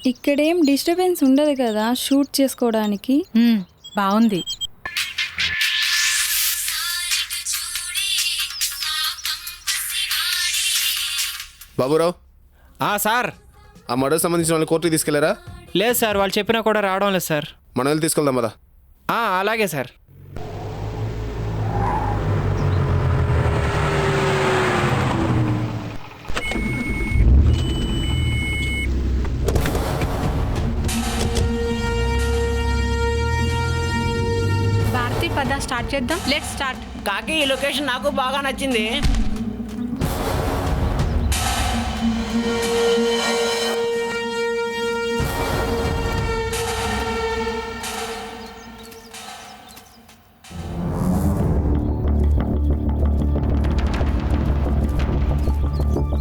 ఇక్కడేం డిస్టర్బెన్స్ ఉండదు కదా షూట్ చేసుకోవడానికి. బాగుంది. బాబురావు, సార్. ఆ మర్డర్ సంబంధించిన వాళ్ళు కోర్టుకి తీసుకెళ్లారా? లేదు సార్, వాళ్ళు చెప్పినా కూడా రావడం లేదు సార్. మనం వెళ్ళి తీసుకెళ్దాం కదా. అలాగే సార్. భారతి పద స్టార్ట్ చేద్దాం. Let's start. కాకి ఈ లొకేషన్ నాకు బాగా నచ్చింది.